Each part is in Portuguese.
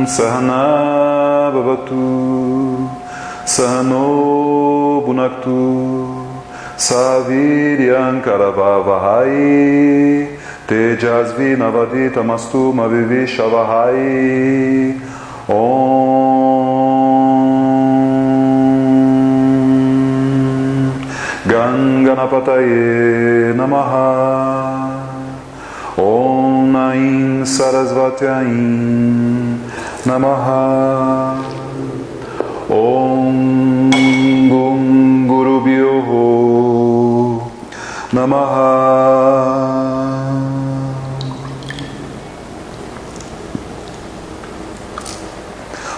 Sahana Bhavatu Sahano Bhunaktu Saviryam Karavavahai Tejasvi Navaditamastu Mavivishavahai Om Ganganapataye Namaha Om Naim Sarasvatyaim Namaha Om Gum Gurubhyo Namaha.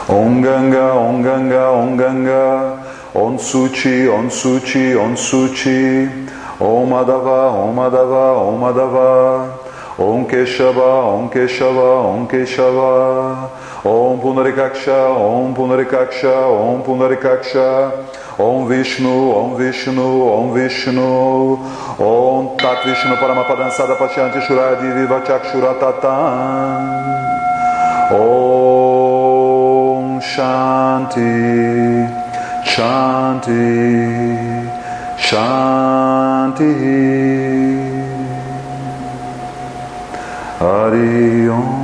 Om Ganga, Om Ganga, Om Ganga, Om Suchi, Om Suchi, Om Suchi, Om Madhava, Om Madhava, Om Madhava, Om Keshava, Om Keshava, Om Keshava, Om Punarikaksha, Om Punarikaksha, Om Punarikaksha, Om Vishnu, Om Vishnu, Om Vishnu, Om Tat Vishnu Paramapadam Pachanti Shuradi Vivachakshura Tatam, Om Shanti, Shanti, Shanti, Hari Om.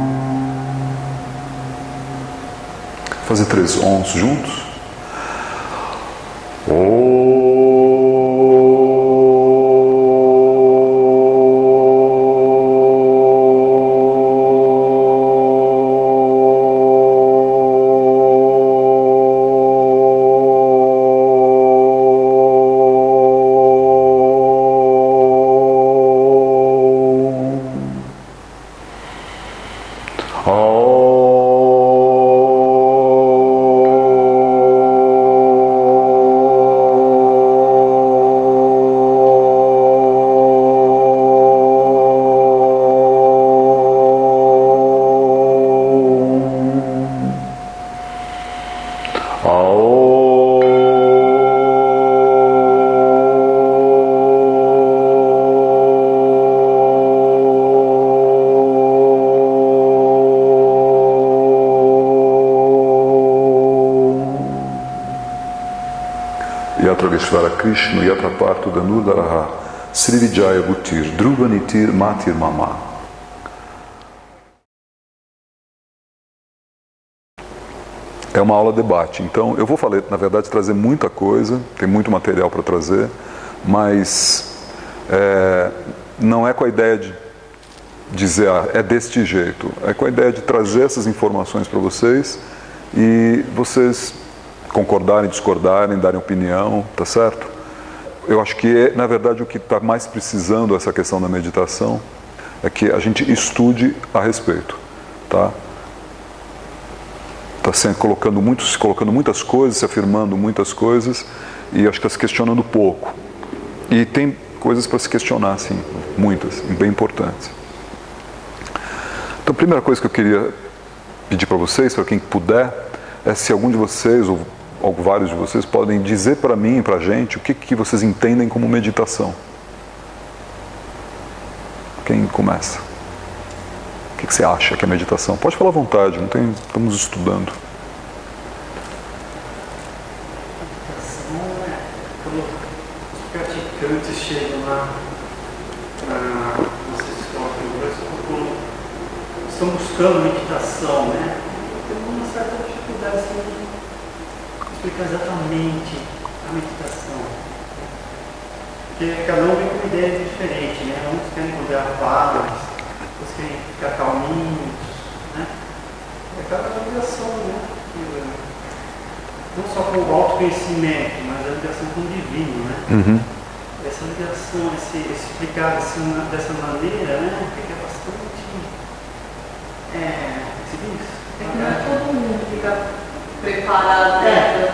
Fazer 3 ons juntos. Yatrageshvara Krishna Yatrapartu Danurdaraha Sri Vijaya Bhutir Dhruvanitir Matir Mama. É uma aula debate, então eu vou falar, na verdade, trazer muita coisa, tem muito material para trazer, mas não é com a ideia de dizer, é deste jeito, é com a ideia de trazer essas informações para vocês e vocês concordarem, discordarem, darem opinião, tá certo? Eu acho que, na verdade, o que está mais precisando essa questão da meditação é que a gente estude a respeito, tá? Está se colocando muitas coisas, se afirmando muitas coisas, e acho que está se questionando pouco. E tem coisas para se questionar, sim, muitas, bem importantes. Então, a primeira coisa que eu queria pedir para vocês, para quem puder, é se algum de vocês, ou vários de vocês, podem dizer para mim, para a gente, o que vocês entendem como meditação. Quem começa? O que você acha que é meditação? Pode falar à vontade, estamos estudando. Meditação é quando os praticantes chegam lá para vocês estão buscando meditação, né? Tem uma certa dificuldade assim, de explicar exatamente a meditação. Porque cada um vem com uma ideia diferente, né? Uns querem encontrar paz, outros querem ficar calminhos, né? É cada ligação, né? Não só com o autoconhecimento, mas a ligação com o divino, né? Uhum. Essa ligação, explicar assim, dessa maneira, né? Fica bastante... se diz? É que não é todo mundo fica preparado, né?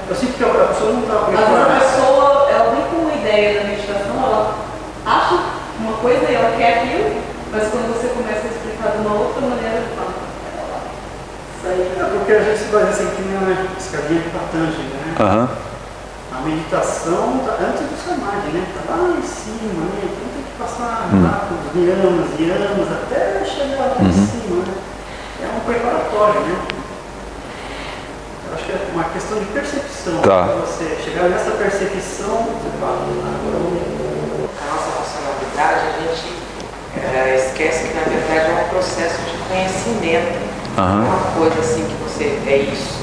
Eu sinto que a pessoa não está preparada. Às vezes a pessoa, ela vem com uma ideia da meditação, ela acha uma coisa e ela quer aquilo, mas quando você começa a explicar de uma outra maneira, ela fala, isso aí. Porque a gente se vai assim, que nem uma escadinha de Patanjali, né? Uhum. A meditação está antes do samadhi, né? Está lá em cima, né? Então tem que passar rápido, de anos, até chegar lá em cima, né? É um preparatório, né? Eu acho que é uma questão de percepção. Tá. Para você chegar nessa percepção, você fala, A nossa racionalidade, a gente esquece que na verdade é um processo de conhecimento. Não é uma coisa assim que você é isso.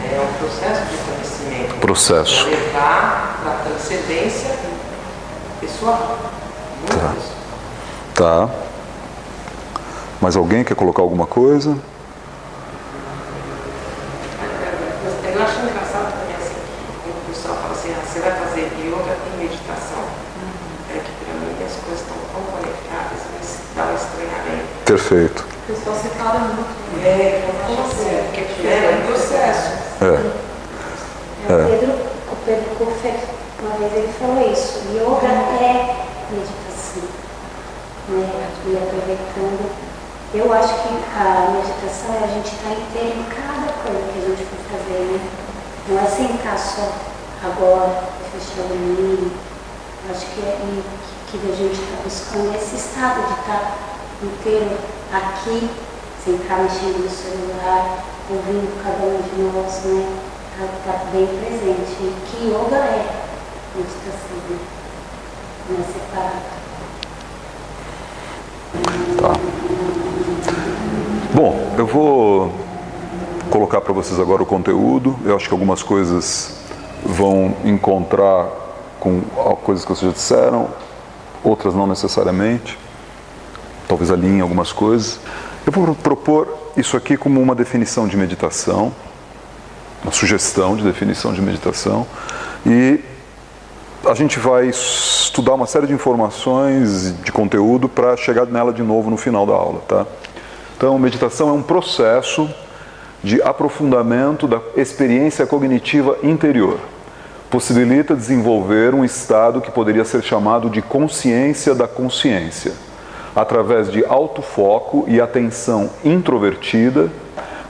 É um processo de conhecimento. Processo. Para levar para a transcendência pessoal. Tá. Tá. Mais alguém quer colocar alguma coisa? Eu acho engraçado também assim, quando o pessoal fala assim, você vai fazer yoga e meditação. É que para mim as coisas estão tão conectadas, mas dá um estranhamento. Perfeito. O pessoal separa muito. Como assim? Porque é um processo. O Pedro Kuffer, uma vez ele falou isso, yoga é meditação, né? E aproveitando, eu acho que a meditação é a gente estar inteiro em cada coisa que a gente for fazer, né? Não é sentar só agora, fechar o olho. Eu acho que a gente está buscando esse estado de estar inteiro aqui, sem ficar mexendo no celular, ouvindo cada um de nós, né? Está bem presente. E que yoga é meditação, né? Não é separado. Tá. Bom, eu vou colocar para vocês agora o conteúdo. Eu acho que algumas coisas vão encontrar com coisas que vocês já disseram, outras não necessariamente. Talvez alinhem algumas coisas. Eu vou propor isso aqui como uma definição de meditação, uma sugestão de definição de meditação, e a gente vai estudar uma série de informações, de conteúdo, para chegar nela de novo no final da aula, tá? Então, meditação é um processo de aprofundamento da experiência cognitiva interior. Possibilita desenvolver um estado que poderia ser chamado de consciência da consciência, através de autofoco e atenção introvertida,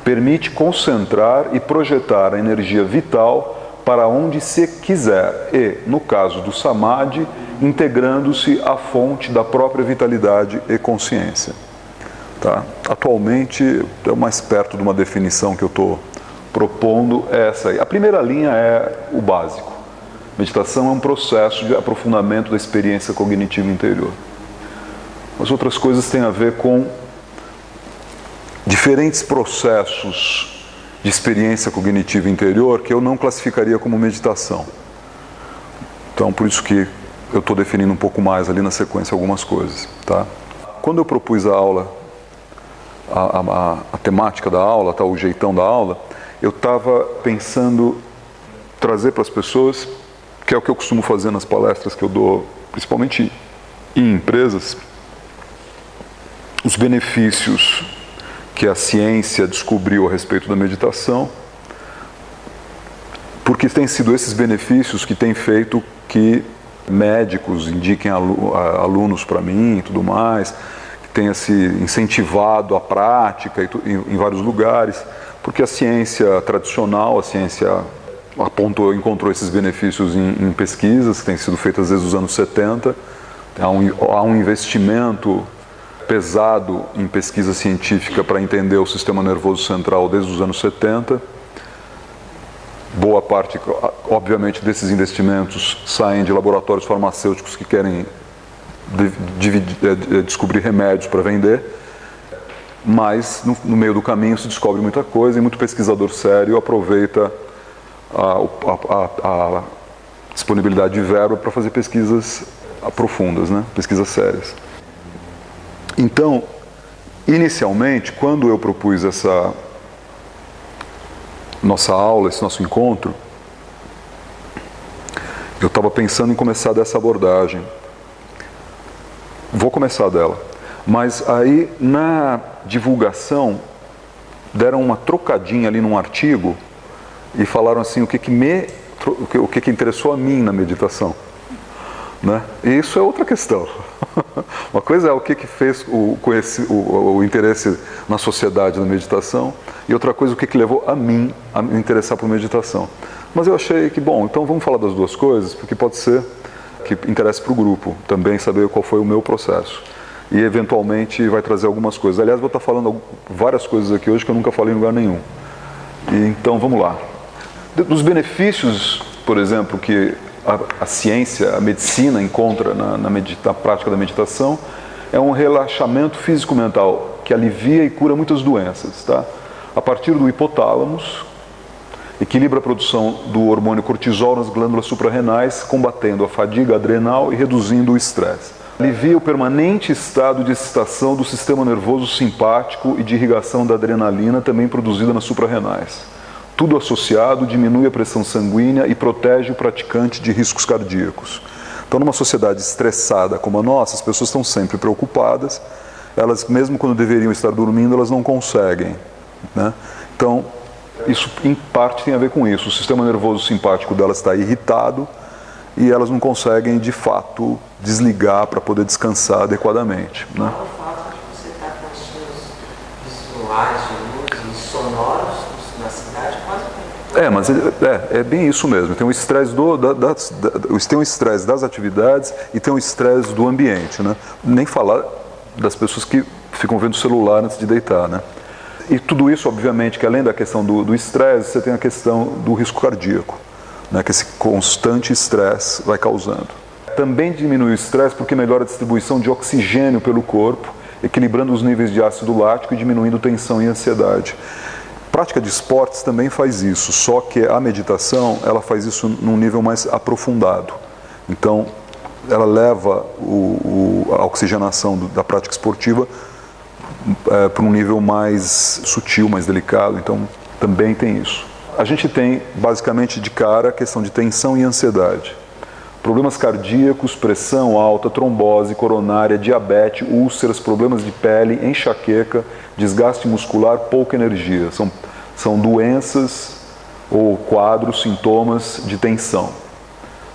permite concentrar e projetar a energia vital para onde se quiser e, no caso do Samadhi, integrando-se à fonte da própria vitalidade e consciência. Tá? Atualmente, é mais perto de uma definição que eu estou propondo, é essa aí. A primeira linha é o básico. Meditação é um processo de aprofundamento da experiência cognitiva interior. As outras coisas têm a ver com diferentes processos de experiência cognitiva interior que eu não classificaria como meditação. Então, por isso que eu estou definindo um pouco mais ali na sequência algumas coisas. Tá? Quando eu propus a aula, a temática da aula, tá, o jeitão da aula, eu estava pensando trazer para as pessoas, que é o que eu costumo fazer nas palestras que eu dou, principalmente em empresas, os benefícios que a ciência descobriu a respeito da meditação, porque têm sido esses benefícios que têm feito que médicos indiquem alunos para mim e tudo mais, que tenha se incentivado a prática em vários lugares, porque a ciência tradicional, a ciência encontrou esses benefícios em pesquisas que têm sido feitas desde os anos 70, há um investimento pesado em pesquisa científica para entender o sistema nervoso central desde os anos 70. Boa parte, obviamente, desses investimentos saem de laboratórios farmacêuticos que querem descobrir remédios para vender, mas no meio do caminho se descobre muita coisa e muito pesquisador sério aproveita a disponibilidade de verba para fazer pesquisas profundas, né? Pesquisas sérias. Então, inicialmente, quando eu propus essa nossa aula, esse nosso encontro, eu estava pensando em começar dessa abordagem. Vou começar dela. Mas aí, na divulgação, deram uma trocadinha ali num artigo e falaram assim, o que interessou a mim na meditação. Né? E isso é outra questão. Uma coisa é o que fez o interesse na sociedade na meditação, e outra coisa o que levou a mim a me interessar por meditação. Mas eu achei que, bom, então vamos falar das duas coisas, porque pode ser que interesse para o grupo também saber qual foi o meu processo. e eventualmente vai trazer algumas coisas. Aliás, vou estar falando várias coisas aqui hoje que eu nunca falei em lugar nenhum. Então, vamos lá. Dos benefícios, por exemplo, que a ciência, a medicina encontra na prática da meditação, é um relaxamento físico-mental que alivia e cura muitas doenças, tá? A partir do hipotálamos, equilibra a produção do hormônio cortisol nas glândulas suprarrenais, combatendo a fadiga adrenal e reduzindo o estresse. Alivia o permanente estado de excitação do sistema nervoso simpático e de irrigação da adrenalina, também produzida nas suprarrenais. Tudo associado, diminui a pressão sanguínea e protege o praticante de riscos cardíacos. Então, numa sociedade estressada como a nossa, as pessoas estão sempre preocupadas, elas, mesmo quando deveriam estar dormindo, elas não conseguem, né? Então, isso em parte tem a ver com isso. O sistema nervoso simpático delas está irritado e elas não conseguem, de fato, desligar para poder descansar adequadamente, né? O fato de você estar com os seus visuais de luz e sonoros na cidade quase... Mas é bem isso mesmo. Tem o estresse tem o estresse das atividades e tem o estresse do ambiente, né? Nem falar das pessoas que ficam vendo o celular antes de deitar, né? E tudo isso, obviamente, que além da questão do estresse, você tem a questão do risco cardíaco, né, que esse constante estresse vai causando. Também diminui o estresse porque melhora a distribuição de oxigênio pelo corpo, equilibrando os níveis de ácido lático e diminuindo tensão e ansiedade. A prática de esportes também faz isso, só que a meditação ela faz isso num nível mais aprofundado. Então, ela leva a oxigenação da prática esportiva para um nível mais sutil, mais delicado, então também tem isso. A gente tem, basicamente, de cara a questão de tensão e ansiedade. Problemas cardíacos, pressão alta, trombose coronária, diabetes, úlceras, problemas de pele, enxaqueca, desgaste muscular, pouca energia. São doenças ou quadros, sintomas de tensão.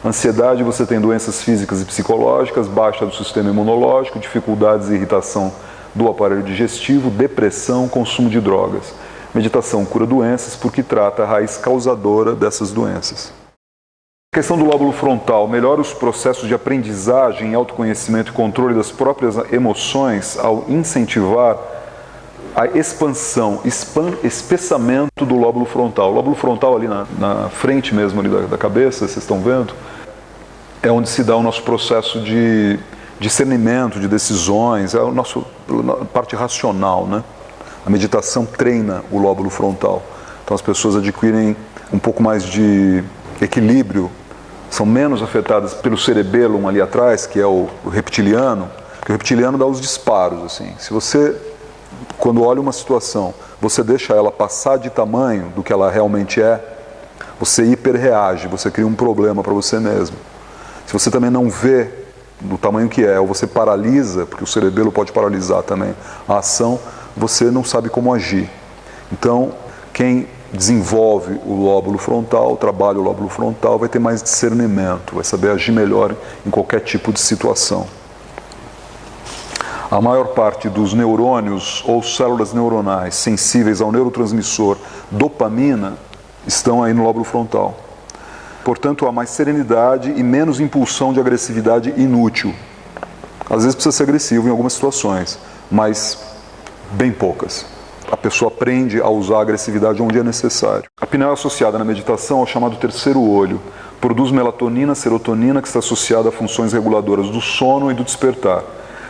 Ansiedade, você tem doenças físicas e psicológicas, baixa do sistema imunológico, dificuldades e irritação do aparelho digestivo, depressão, consumo de drogas. Meditação cura doenças porque trata a raiz causadora dessas doenças. A questão do lóbulo frontal melhora os processos de aprendizagem, autoconhecimento e controle das próprias emoções ao incentivar a expansão, espessamento do lóbulo frontal. O lóbulo frontal ali na frente mesmo ali da cabeça, vocês estão vendo, é onde se dá o nosso processo de discernimento, de decisões, é a parte racional, né? A meditação treina o lóbulo frontal. Então as pessoas adquirem um pouco mais de equilíbrio, são menos afetadas pelo cerebelo ali atrás, que é o reptiliano, porque o reptiliano dá os disparos, assim. Se você, quando olha uma situação, você deixa ela passar de tamanho do que ela realmente é, você hiperreage, você cria um problema para você mesmo. Se você também não vê do tamanho que é, ou você paralisa, porque o cerebelo pode paralisar também a ação, você não sabe como agir. Então, quem desenvolve o lóbulo frontal, trabalha o lóbulo frontal, vai ter mais discernimento, vai saber agir melhor em qualquer tipo de situação. A maior parte dos neurônios ou células neuronais sensíveis ao neurotransmissor dopamina estão aí no lóbulo frontal. Portanto, há mais serenidade e menos impulsão de agressividade inútil. Às vezes precisa ser agressivo em algumas situações, mas bem poucas. A pessoa aprende a usar a agressividade onde é necessário. A pineal é associada na meditação ao chamado terceiro olho. Produz melatonina, serotonina, que está associada a funções reguladoras do sono e do despertar.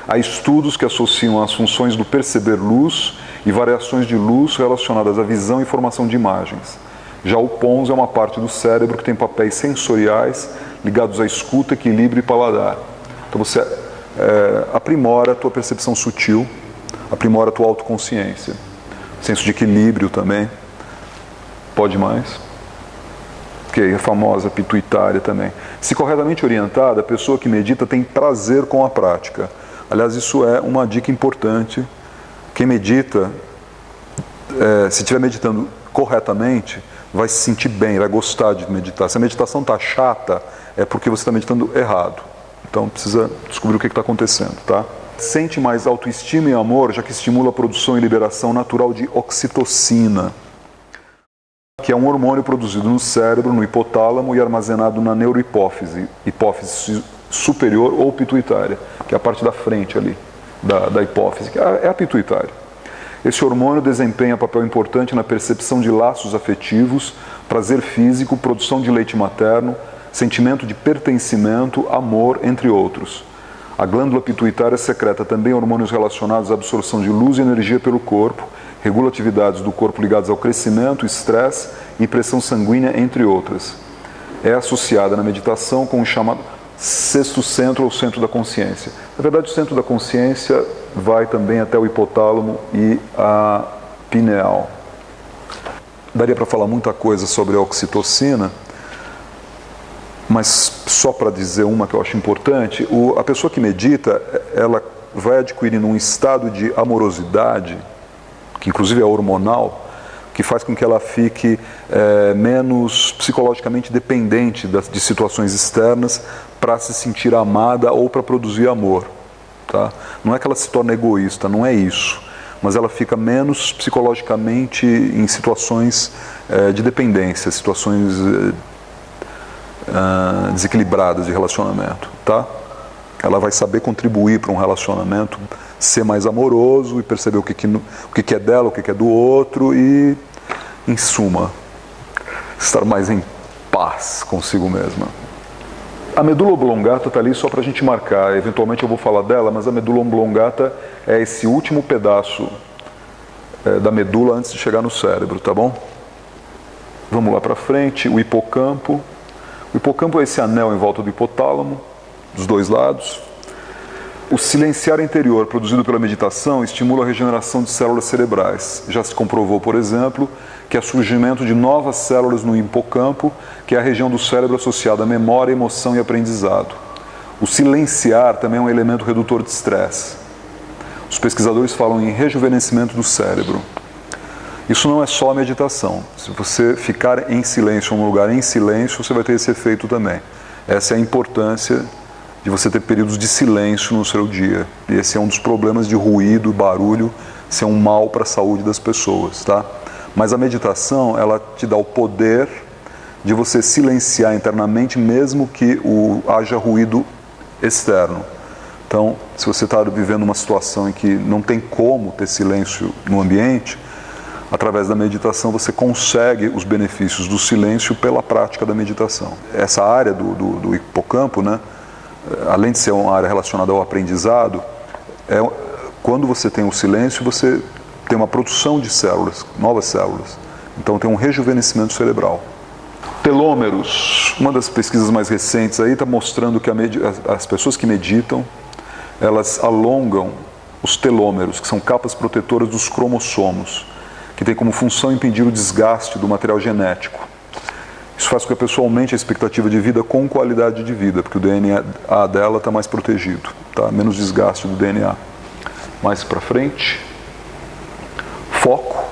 Há estudos que associam as funções do perceber luz e variações de luz relacionadas à visão e formação de imagens. Já o pons é uma parte do cérebro que tem papéis sensoriais ligados à escuta, equilíbrio e paladar. Então você aprimora a tua percepção sutil, aprimora a tua autoconsciência. Senso de equilíbrio também. Pode mais? Ok, a famosa pituitária também. Se corretamente orientada, a pessoa que medita tem prazer com a prática. Aliás, isso é uma dica importante. Quem medita, se estiver meditando corretamente, vai se sentir bem, vai gostar de meditar. Se a meditação está chata, é porque você está meditando errado. Então precisa descobrir o que está acontecendo, tá? Sente mais autoestima e amor, já que estimula a produção e liberação natural de oxitocina, que é um hormônio produzido no cérebro, no hipotálamo e armazenado na neurohipófise, hipófise superior ou pituitária, que é a parte da frente ali. da hipófise, que é a pituitária. Esse hormônio desempenha papel importante na percepção de laços afetivos, prazer físico, produção de leite materno, sentimento de pertencimento, amor, entre outros. A glândula pituitária secreta também hormônios relacionados à absorção de luz e energia pelo corpo, regula atividades do corpo ligadas ao crescimento, estresse e pressão sanguínea, entre outras. É associada na meditação com o chamado sexto centro ou centro da consciência. Na verdade, o centro da consciência vai também até o hipotálamo e a pineal. Daria para falar muita coisa sobre a oxitocina, mas só para dizer uma que eu acho importante, a pessoa que medita, ela vai adquirindo um estado de amorosidade, que inclusive é hormonal, que faz com que ela fique menos psicologicamente dependente de situações externas para se sentir amada ou para produzir amor. Tá? Não é que ela se torna egoísta, não é isso, mas ela fica menos psicologicamente em situações de dependência, situações desequilibradas de relacionamento. Tá? Ela vai saber contribuir para um relacionamento, ser mais amoroso e perceber o que é dela, o que é do outro e, em suma, estar mais em paz consigo mesma. A medula oblongata está ali só para a gente marcar, eventualmente eu vou falar dela, mas a medula oblongata é esse último pedaço da medula antes de chegar no cérebro, tá bom? Vamos lá para frente, o hipocampo. O hipocampo é esse anel em volta do hipotálamo, dos dois lados. O silenciar interior produzido pela meditação estimula a regeneração de células cerebrais. Já se comprovou, por exemplo, que há surgimento de novas células no hipocampo, que é a região do cérebro associada à memória, emoção e aprendizado. O silenciar também é um elemento redutor de estresse. Os pesquisadores falam em rejuvenescimento do cérebro. Isso não é só a meditação. Se você ficar em silêncio, num lugar em silêncio, você vai ter esse efeito também. Essa é a importância de você ter períodos de silêncio no seu dia. E esse é um dos problemas de ruído, barulho, ser um mal para a saúde das pessoas, tá? Mas a meditação, ela te dá o poder de você silenciar internamente, mesmo que haja ruído externo. Então, se você está vivendo uma situação em que não tem como ter silêncio no ambiente, através da meditação você consegue os benefícios do silêncio pela prática da meditação. Essa área do hipocampo, né, além de ser uma área relacionada ao aprendizado, quando você tem o silêncio, você tem uma produção de células, novas células. Então tem um rejuvenescimento cerebral. Telômeros. Uma das pesquisas mais recentes aí está mostrando que as pessoas que meditam, elas alongam os telômeros, que são capas protetoras dos cromossomos, que tem como função impedir o desgaste do material genético. Isso faz com que a pessoa aumente a expectativa de vida com qualidade de vida, porque o DNA dela está mais protegido, tá? Menos desgaste do DNA. Mais para frente, foco,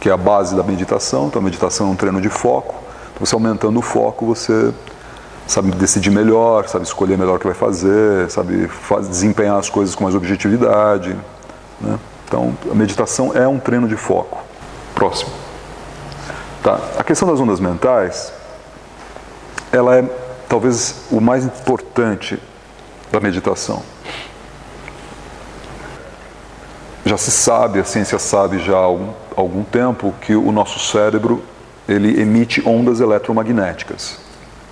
que é a base da meditação. Então a meditação é um treino de foco. Então, você aumentando o foco, você sabe decidir melhor, sabe escolher melhor o que vai fazer, sabe desempenhar as coisas com mais objetividade, né? Então a meditação é um treino de foco. Próximo. Tá. A questão das ondas mentais, ela é talvez o mais importante da meditação. Já se sabe, a ciência sabe já há algum tempo que o nosso cérebro ele emite ondas eletromagnéticas.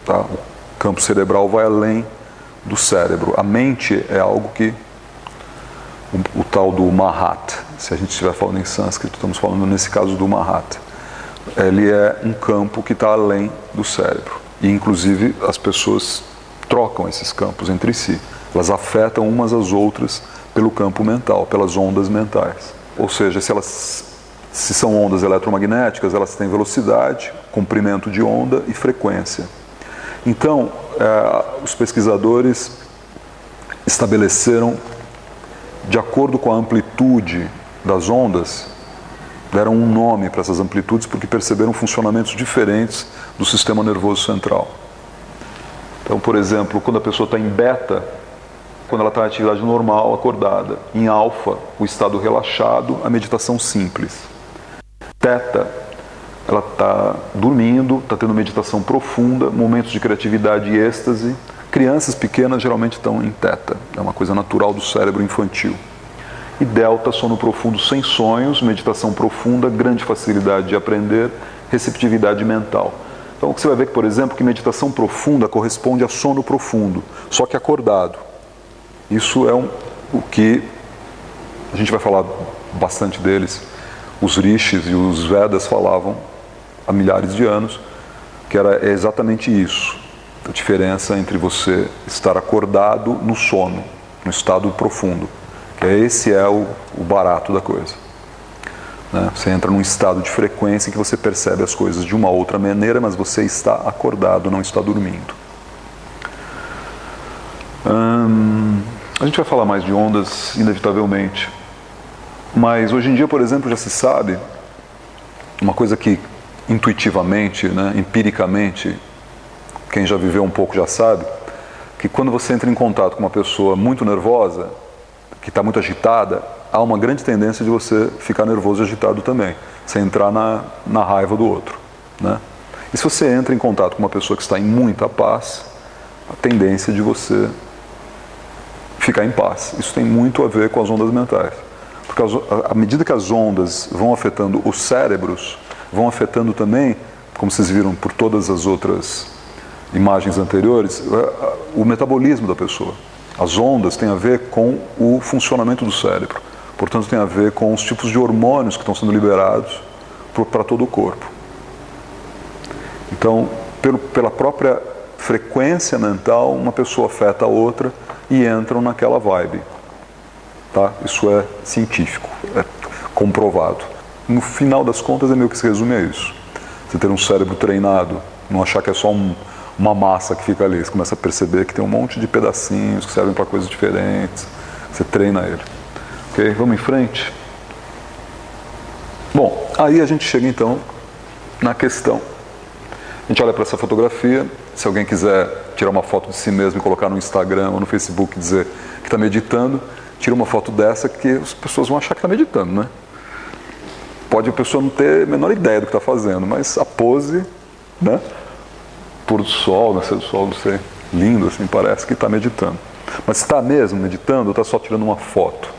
Tá? O campo cerebral vai além do cérebro. A mente é algo que o tal do Mahat, se a gente estiver falando em sânscrito, estamos falando nesse caso do Mahat. Ele é um campo que está além do cérebro. E inclusive as pessoas trocam esses campos entre si. Elas afetam umas às outras pelo campo mental, pelas ondas mentais. Ou seja, se são ondas eletromagnéticas, elas têm velocidade, comprimento de onda e frequência. Então, os pesquisadores estabeleceram, de acordo com a amplitude das ondas, deram um nome para essas amplitudes porque perceberam funcionamentos diferentes do sistema nervoso central. Então, por exemplo, quando a pessoa está em beta, quando ela está em atividade normal, acordada. Em alfa, o estado relaxado, a meditação simples. Teta, ela está dormindo, está tendo meditação profunda, momentos de criatividade e êxtase. Crianças pequenas geralmente estão em teta, é uma coisa natural do cérebro infantil. E delta, sono profundo sem sonhos, meditação profunda, grande facilidade de aprender, receptividade mental. Então você vai ver que, por exemplo, que meditação profunda corresponde a sono profundo, só que acordado. Isso é o que a gente vai falar bastante deles. Os rishis e os Vedas falavam há milhares de anos, que era exatamente isso. A diferença entre você estar acordado no sono, no estado profundo. Que esse é o barato da coisa. Né? Você entra num estado de frequência em que você percebe as coisas de uma outra maneira, mas você está acordado, não está dormindo. A gente vai falar mais de ondas, inevitavelmente. Mas hoje em dia, por exemplo, já se sabe uma coisa que intuitivamente, né, empiricamente, quem já viveu um pouco já sabe, que quando você entra em contato com uma pessoa muito nervosa, que está muito agitada, há uma grande tendência de você ficar nervoso e agitado também. Você entrar na raiva do outro. Né? E se você entra em contato com uma pessoa que está em muita paz, a tendência de você ficar em paz. Isso tem muito a ver com as ondas mentais. Porque à medida que as ondas vão afetando os cérebros, vão afetando também, como vocês viram por todas as outras imagens anteriores, o metabolismo da pessoa. As ondas têm a ver com o funcionamento do cérebro. Portanto, tem a ver com os tipos de hormônios que estão sendo liberados para todo o corpo. Então, pela própria frequência mental, uma pessoa afeta a outra e entram naquela vibe. Tá? Isso é científico, é comprovado. No final das contas, é meio que se resume a isso. Você ter um cérebro treinado, não achar que é só uma massa que fica ali. Você começa a perceber que tem um monte de pedacinhos que servem para coisas diferentes. Você treina ele. Ok? Vamos em frente? Bom, aí a gente chega então na questão. A gente olha para essa fotografia. Se alguém quiser tirar uma foto de si mesmo e colocar no Instagram ou no Facebook e dizer que está meditando, tira uma foto dessa que as pessoas vão achar que está meditando, né? Pode a pessoa não ter a menor ideia do que está fazendo, mas a pose, né? Pôr do sol, nascer do sol, não sei, lindo assim, parece que está meditando. Mas está mesmo meditando ou está só tirando uma foto?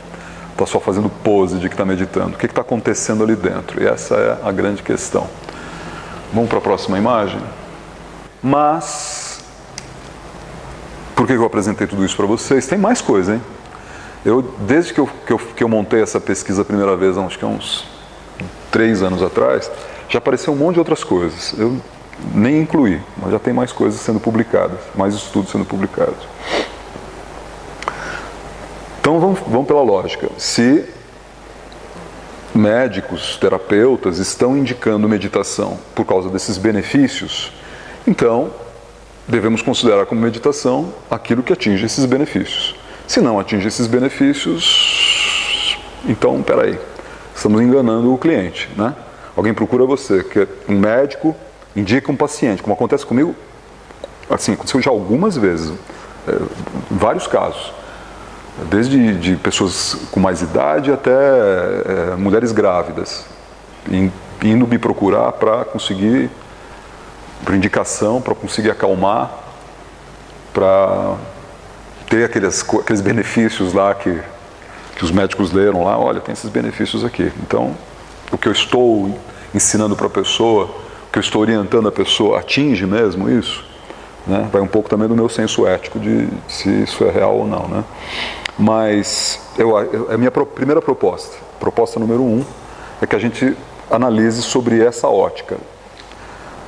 Está só fazendo pose de que está meditando? O que está acontecendo ali dentro? E essa é a grande questão. Vamos para a próxima imagem? Mas, por que eu apresentei tudo isso para vocês? Tem mais coisa, hein? Desde que eu montei essa pesquisa a primeira vez, acho que há uns 3 anos atrás, já apareceu um monte de outras coisas. Eu nem incluí, mas já tem mais coisas sendo publicadas, mais estudos sendo publicados. Então vamos pela lógica. Se médicos, terapeutas estão indicando meditação por causa desses benefícios, então devemos considerar como meditação aquilo que atinge esses benefícios. Se não atinge esses benefícios, então, peraí, estamos enganando o cliente, né? Alguém procura você, que é um médico, indica um paciente, como acontece comigo, assim, aconteceu já algumas vezes, vários casos, desde de pessoas com mais idade até mulheres grávidas, indo me procurar para conseguir, por indicação, para conseguir acalmar, para ter aqueles benefícios lá que os médicos leram lá, olha, tem esses benefícios aqui. Então, o que eu estou ensinando para a pessoa, o que eu estou orientando a pessoa, atinge mesmo isso? Né? Vai um pouco também do meu senso ético de se isso é real ou não. Né? Mas a minha primeira proposta número 1, é que a gente analise sobre essa ótica.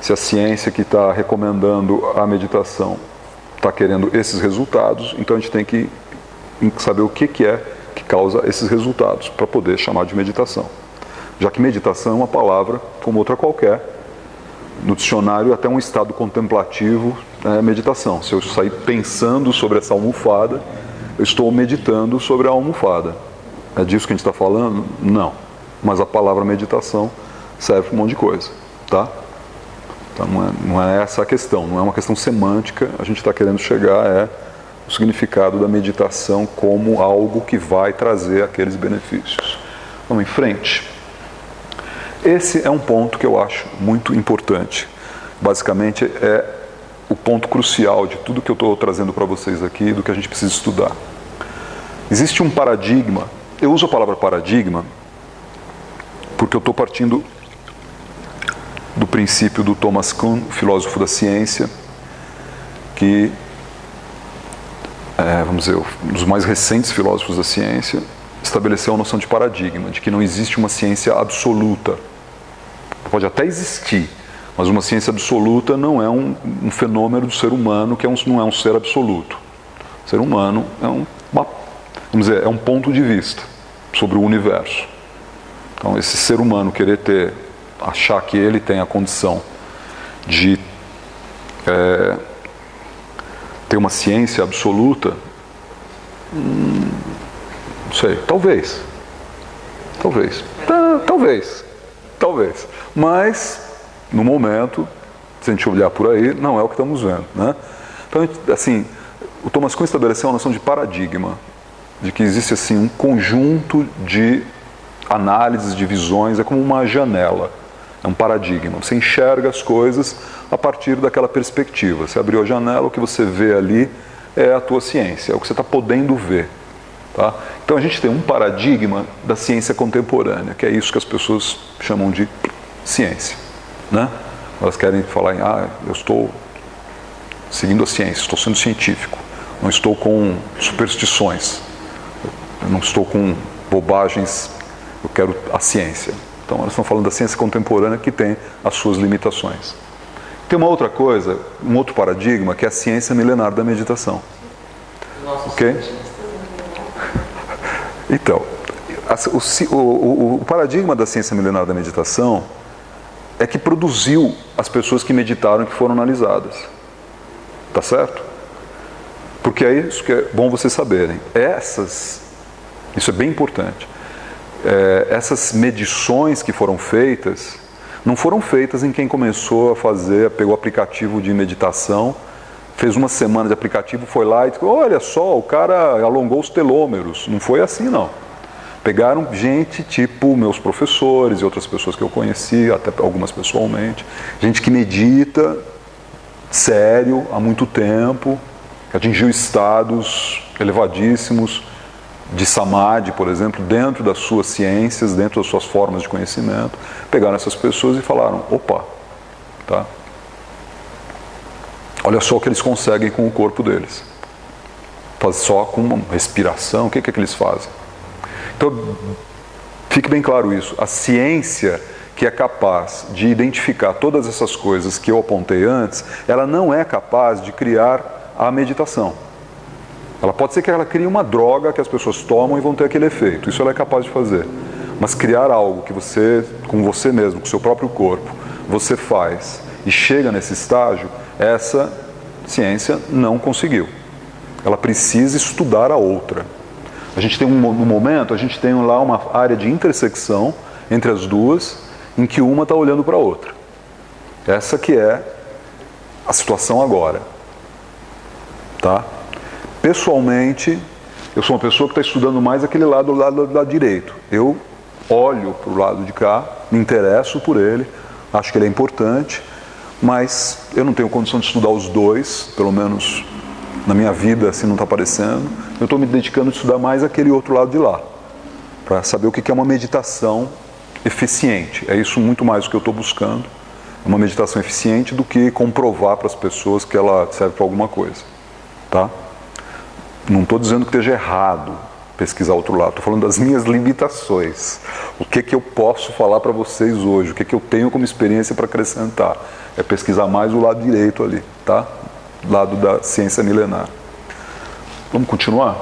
Se a ciência que está recomendando a meditação está querendo esses resultados, então a gente tem que saber o que é que causa esses resultados, para poder chamar de meditação. Já que meditação é uma palavra como outra qualquer, no dicionário até um estado contemplativo é meditação. Se eu sair pensando sobre essa almofada, eu estou meditando sobre a almofada. É disso que a gente está falando? Não. Mas a palavra meditação serve para um monte de coisa, tá? Então não é essa a questão, não é uma questão semântica, a gente está querendo chegar o significado da meditação como algo que vai trazer aqueles benefícios. Vamos em frente. Esse é um ponto que eu acho muito importante. Basicamente é o ponto crucial de tudo que eu estou trazendo para vocês aqui, do que a gente precisa estudar. Existe um paradigma eu uso a palavra paradigma porque eu estou partindo do princípio do Thomas Kuhn, filósofo da ciência, que vamos dizer, um dos mais recentes filósofos da ciência, estabeleceu a noção de paradigma, de que não existe uma ciência absoluta. Pode até existir, mas uma ciência absoluta não é um fenômeno do ser humano, que não é um ser absoluto. O ser humano é um ponto de vista sobre o universo. Então, esse ser humano achar que ele tem a condição de ter uma ciência absoluta, não sei, talvez, mas no momento, se a gente olhar por aí, não é o que estamos vendo, né? Então, assim, o Thomas Kuhn estabeleceu a noção de paradigma, de que existe assim um conjunto de análises, de visões, é como uma janela, é um paradigma. Você enxerga as coisas a partir daquela perspectiva. Você abriu a janela, o que você vê ali é a tua ciência, é o que você está podendo ver. Tá? Então a gente tem um paradigma da ciência contemporânea, que é isso que as pessoas chamam de ciência. Né? Elas querem falar em, eu estou seguindo a ciência, estou sendo científico, não estou com superstições, eu não estou com bobagens, eu quero a ciência. Então elas estão falando da ciência contemporânea que tem as suas limitações. Tem uma outra coisa, um outro paradigma, que é a ciência milenar da meditação. Ok? Então, o paradigma da ciência milenar da meditação é que produziu as pessoas que meditaram e que foram analisadas. Tá certo? Porque é isso que é bom vocês saberem. Isso é bem importante. Essas medições que foram feitas, não foram feitas em quem começou a fazer, pegou o aplicativo de meditação, fez uma semana de aplicativo, foi lá e disse, olha só, o cara alongou os telômeros. Não foi assim, não. Pegaram gente tipo meus professores e outras pessoas que eu conheci, até algumas pessoalmente, gente que medita sério há muito tempo, que atingiu estados elevadíssimos de samadhi, por exemplo, dentro das suas ciências, dentro das suas formas de conhecimento. Pegaram essas pessoas e falaram, opa, tá? Olha só o que eles conseguem com o corpo deles. Faz só com uma respiração, o que eles fazem? Então, fique bem claro isso. A ciência que é capaz de identificar todas essas coisas que eu apontei antes, ela não é capaz de criar a meditação. Ela pode ser que ela crie uma droga que as pessoas tomam e vão ter aquele efeito. Isso ela é capaz de fazer. Mas criar algo que você, com você mesmo, com o seu próprio corpo, você faz e chega nesse estágio, essa ciência não conseguiu. Ela precisa estudar a outra. A gente tem no momento, a gente tem lá uma área de intersecção entre as duas, em que uma está olhando para a outra. Essa que é a situação agora. Tá? Pessoalmente, eu sou uma pessoa que está estudando mais aquele lado do lado direito. Eu olho para o lado de cá, me interesso por ele, acho que ele é importante, mas eu não tenho condição de estudar os dois, pelo menos na minha vida assim não está aparecendo. Eu estou me dedicando a estudar mais aquele outro lado de lá, para saber o que é uma meditação eficiente. É isso muito mais o que eu estou buscando, uma meditação eficiente, do que comprovar para as pessoas que ela serve para alguma coisa. Tá? Não estou dizendo que esteja errado pesquisar outro lado, estou falando das minhas limitações. O que eu posso falar para vocês hoje, o que eu tenho como experiência para acrescentar, é pesquisar mais o lado direito ali, tá? Lado da ciência milenar. Vamos continuar?